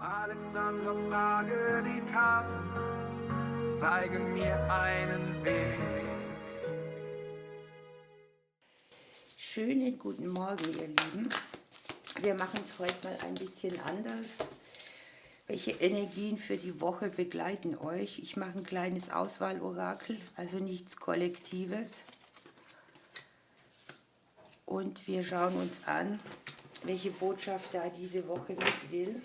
Alexandra, frage die Karte, zeige mir einen Weg. Schönen guten Morgen, ihr Lieben. Wir machen es heute mal ein bisschen anders. Welche Energien für die Woche begleiten euch? Ich mache ein kleines Auswahlorakel, also nichts Kollektives. Und wir schauen uns an, welche Botschaft da diese Woche mit will.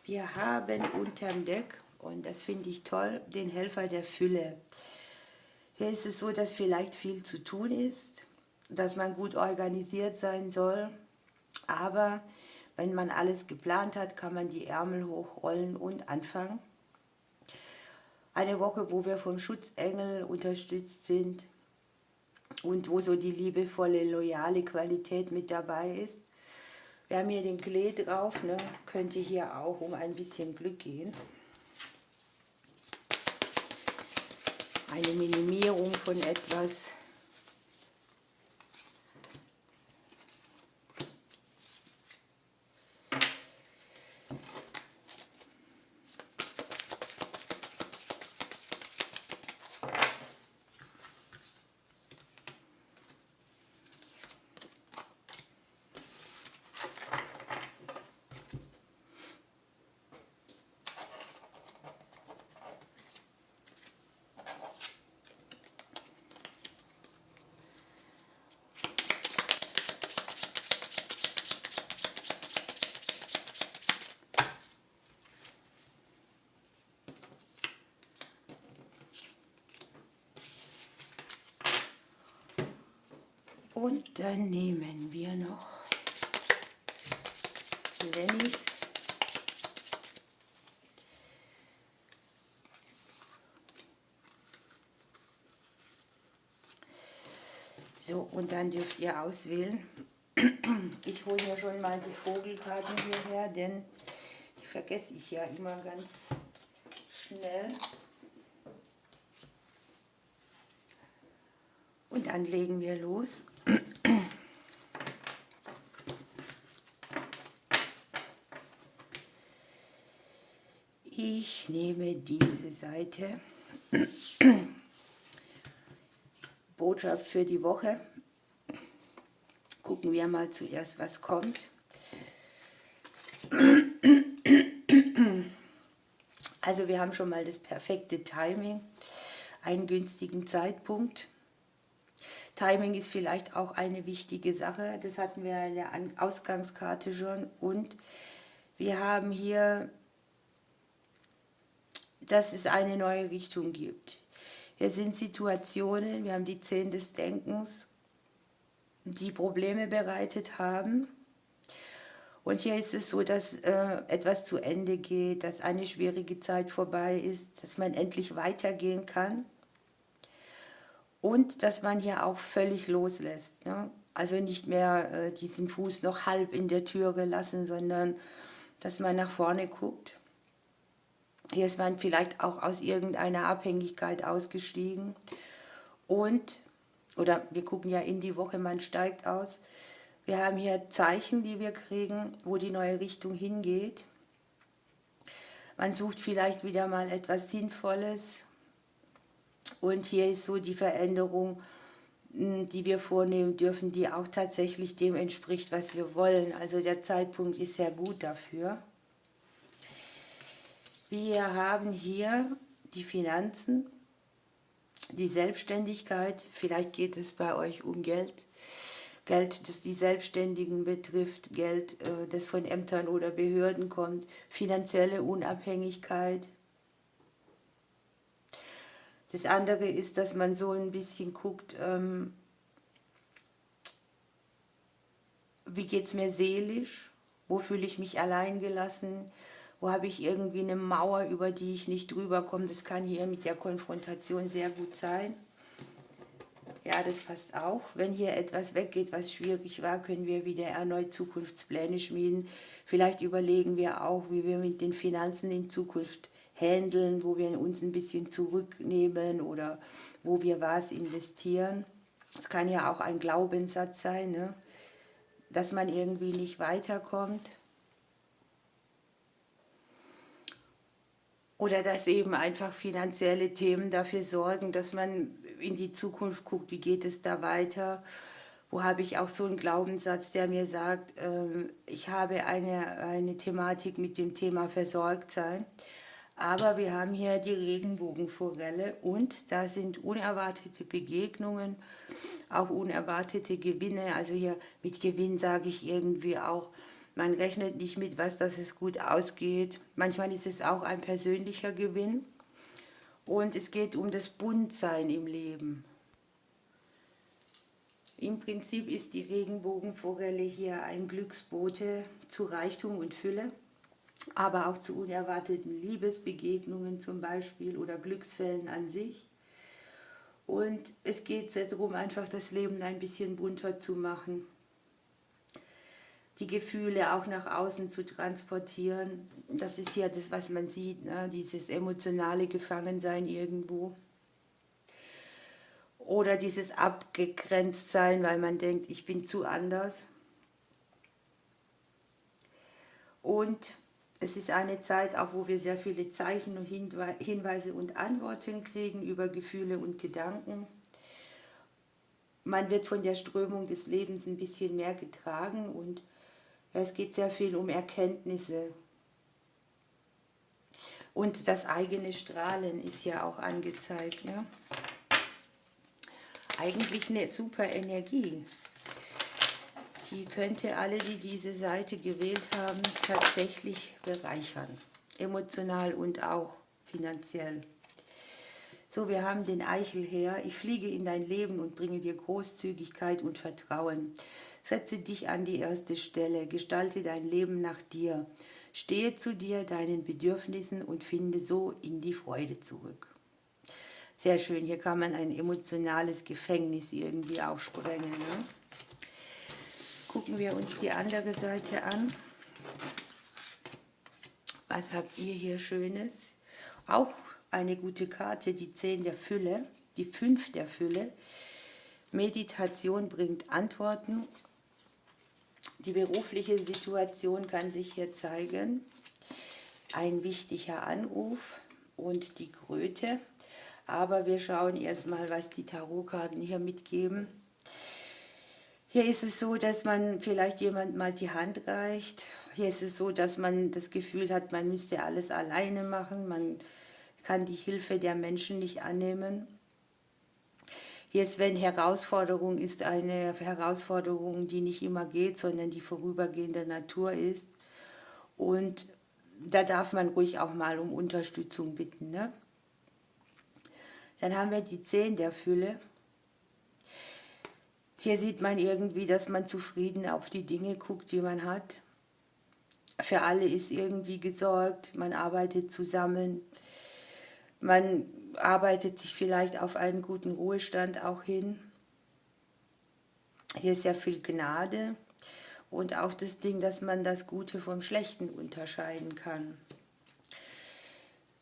Wir haben unterm Deck, und das finde ich toll, den Helfer der Fülle. Hier ist es so, dass vielleicht viel zu tun ist, dass man gut organisiert sein soll, aber wenn man alles geplant hat, kann man die Ärmel hochrollen und anfangen. Eine Woche, wo wir vom Schutzengel unterstützt sind und wo so die liebevolle, loyale Qualität mit dabei ist. Wir haben hier den Klee drauf, ne? Könnte hier auch um ein bisschen Glück gehen. Eine Minimierung von etwas. Und dann nehmen wir noch Lennys. So, und dann dürft ihr auswählen. Ich hole mir schon mal die Vogelkarten hierher, denn die vergesse ich ja immer ganz schnell. Und dann legen wir los. Ich nehme diese Seite. Botschaft für die Woche. Gucken wir mal zuerst, was kommt. Also wir haben schon mal das perfekte Timing, einen günstigen Zeitpunkt. Timing ist vielleicht auch eine wichtige Sache, das hatten wir in der Ausgangskarte schon. Und wir haben hier, dass es eine neue Richtung gibt. Hier sind Situationen, wir haben die 10 des Denkens, die Probleme bereitet haben. Und hier ist es so, dass etwas zu Ende geht, dass eine schwierige Zeit vorbei ist, dass man endlich weitergehen kann. Und dass man hier auch völlig loslässt. Ne? Also nicht mehr diesen Fuß noch halb in der Tür gelassen, sondern dass man nach vorne guckt. Hier ist man vielleicht auch aus irgendeiner Abhängigkeit ausgestiegen. Oder wir gucken ja in die Woche, man steigt aus. Wir haben hier Zeichen, die wir kriegen, wo die neue Richtung hingeht. Man sucht vielleicht wieder mal etwas Sinnvolles. Und hier ist so die Veränderung, die wir vornehmen dürfen, die auch tatsächlich dem entspricht, was wir wollen. Also der Zeitpunkt ist sehr gut dafür. Wir haben hier die Finanzen, die Selbstständigkeit. Vielleicht geht es bei euch um Geld. Geld, das die Selbstständigen betrifft, Geld, das von Ämtern oder Behörden kommt, finanzielle Unabhängigkeit. Das andere ist, dass man so ein bisschen guckt, wie geht es mir seelisch, wo fühle ich mich alleingelassen, wo habe ich irgendwie eine Mauer, über die ich nicht drüber komme. Das kann hier mit der Konfrontation sehr gut sein. Ja, das passt auch. Wenn hier etwas weggeht, was schwierig war, können wir wieder erneut Zukunftspläne schmieden. Vielleicht überlegen wir auch, wie wir mit den Finanzen in Zukunft handeln, wo wir uns ein bisschen zurücknehmen oder wo wir was investieren. Es kann ja auch ein Glaubenssatz sein, ne? Dass man irgendwie nicht weiterkommt. Oder dass eben einfach finanzielle Themen dafür sorgen, dass man in die Zukunft guckt, wie geht es da weiter. Wo habe ich auch so einen Glaubenssatz, der mir sagt, ich habe eine Thematik mit dem Thema Versorgtsein. Aber wir haben hier die Regenbogenforelle und da sind unerwartete Begegnungen, auch unerwartete Gewinne. Also hier mit Gewinn sage ich irgendwie auch, man rechnet nicht mit was, dass es gut ausgeht. Manchmal ist es auch ein persönlicher Gewinn. Und es geht um das Buntsein im Leben. Im Prinzip ist die Regenbogenforelle hier ein Glücksbote zu Reichtum und Fülle, aber auch zu unerwarteten Liebesbegegnungen zum Beispiel oder Glücksfällen an sich. Und es geht sehr darum, einfach das Leben ein bisschen bunter zu machen, die Gefühle auch nach außen zu transportieren. Das ist ja das, was man sieht, ne? Dieses emotionale Gefangensein irgendwo. Oder dieses Abgegrenztsein, weil man denkt, ich bin zu anders. Und es ist eine Zeit, auch wo wir sehr viele Zeichen und Hinweise und Antworten kriegen über Gefühle und Gedanken. Man wird von der Strömung des Lebens ein bisschen mehr getragen und es geht sehr viel um Erkenntnisse. Und das eigene Strahlen ist ja auch angezeigt. Ne? Eigentlich eine super Energie. Die könnte alle, die diese Seite gewählt haben, tatsächlich bereichern. Emotional und auch finanziell. So, wir haben den Eichelherr. Ich fliege in dein Leben und bringe dir Großzügigkeit und Vertrauen. Setze dich an die erste Stelle, gestalte dein Leben nach dir. Stehe zu dir, deinen Bedürfnissen und finde so in die Freude zurück. Sehr schön, hier kann man ein emotionales Gefängnis irgendwie auch sprengen. Ne? Gucken wir uns die andere Seite an. Was habt ihr hier Schönes? Auch eine gute Karte, die 10 der Fülle, die 5 der Fülle. Meditation bringt Antworten. Die berufliche Situation kann sich hier zeigen. Ein wichtiger Anruf und die Kröte. Aber wir schauen erstmal, was die Tarotkarten hier mitgeben. Hier ist es so, dass man vielleicht jemand mal die Hand reicht. Hier ist es so, dass man das Gefühl hat, man müsste alles alleine machen. Man kann die Hilfe der Menschen nicht annehmen. Hier ist, wenn Herausforderung ist, eine Herausforderung, die nicht immer geht, sondern die vorübergehender Natur ist. Und da darf man ruhig auch mal um Unterstützung bitten. Ne? Dann haben wir die 10 der Fülle. Hier sieht man irgendwie, dass man zufrieden auf die Dinge guckt, die man hat. Für alle ist irgendwie gesorgt, man arbeitet zusammen, man arbeitet sich vielleicht auf einen guten Ruhestand auch hin. Hier ist sehr viel Gnade und auch das Ding, dass man das Gute vom Schlechten unterscheiden kann.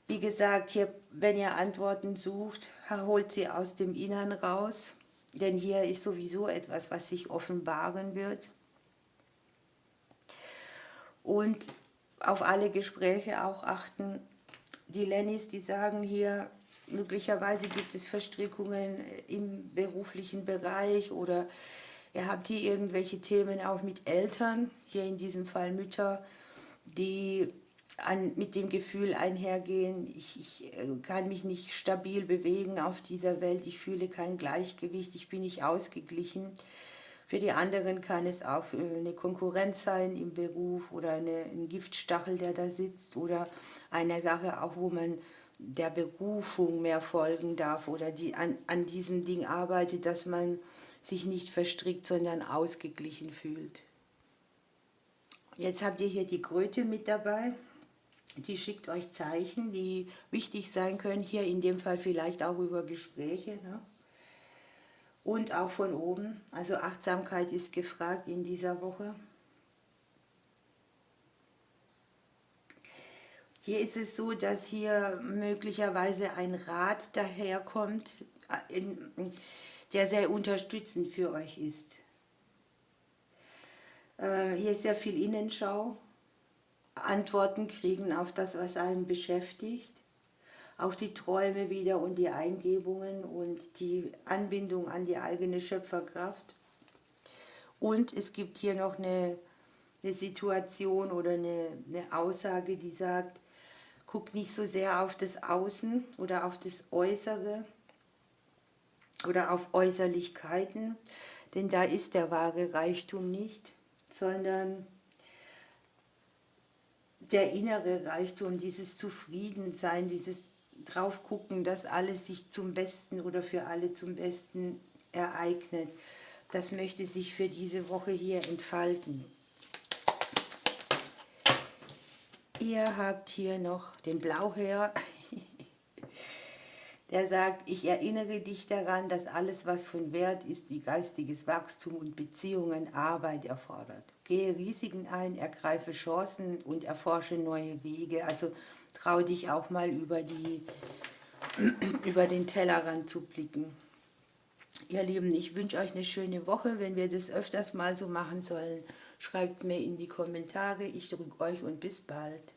Wie gesagt, hier, wenn ihr Antworten sucht, holt sie aus dem Innern raus. Denn hier ist sowieso etwas, was sich offenbaren wird. Und auf alle Gespräche auch achten. Die Lennys, die sagen hier, möglicherweise gibt es Verstrickungen im beruflichen Bereich oder ihr habt hier irgendwelche Themen auch mit Eltern, hier in diesem Fall Mütter, die mit dem Gefühl einhergehen, ich kann mich nicht stabil bewegen auf dieser Welt, ich fühle kein Gleichgewicht, ich bin nicht ausgeglichen. Für die anderen kann es auch eine Konkurrenz sein im Beruf oder ein Giftstachel, der da sitzt oder eine Sache auch, wo man der Berufung mehr folgen darf oder die an diesem Ding arbeitet, dass man sich nicht verstrickt, sondern ausgeglichen fühlt. Jetzt habt ihr hier die Kröte mit dabei. Die schickt euch Zeichen, die wichtig sein können, hier in dem Fall vielleicht auch über Gespräche. Ne? Und auch von oben, also Achtsamkeit ist gefragt in dieser Woche. Hier ist es so, dass hier möglicherweise ein Rat daherkommt, der sehr unterstützend für euch ist. Hier ist sehr viel Innenschau. Antworten kriegen auf das, was einen beschäftigt. auch die Träume wieder und die Eingebungen und die Anbindung an die eigene Schöpferkraft. Und es gibt hier noch eine Situation oder eine Aussage, die sagt, guck nicht so sehr auf das Außen oder auf das Äußere oder auf Äußerlichkeiten, denn da ist der wahre Reichtum nicht, sondern der innere Reichtum, dieses Zufriedensein, dieses Draufgucken, dass alles sich zum Besten oder für alle zum Besten ereignet, das möchte sich für diese Woche hier entfalten. Ihr habt hier noch den Blauhör, der sagt, ich erinnere dich daran, dass alles, was von Wert ist, wie geistiges Wachstum und Beziehungen, Arbeit erfordert. Gehe Risiken ein, ergreife Chancen und erforsche neue Wege. Also trau dich auch mal über den Tellerrand zu blicken. Ihr Lieben, ich wünsche euch eine schöne Woche. Wenn wir das öfters mal so machen sollen, schreibt es mir in die Kommentare. Ich drücke euch und bis bald.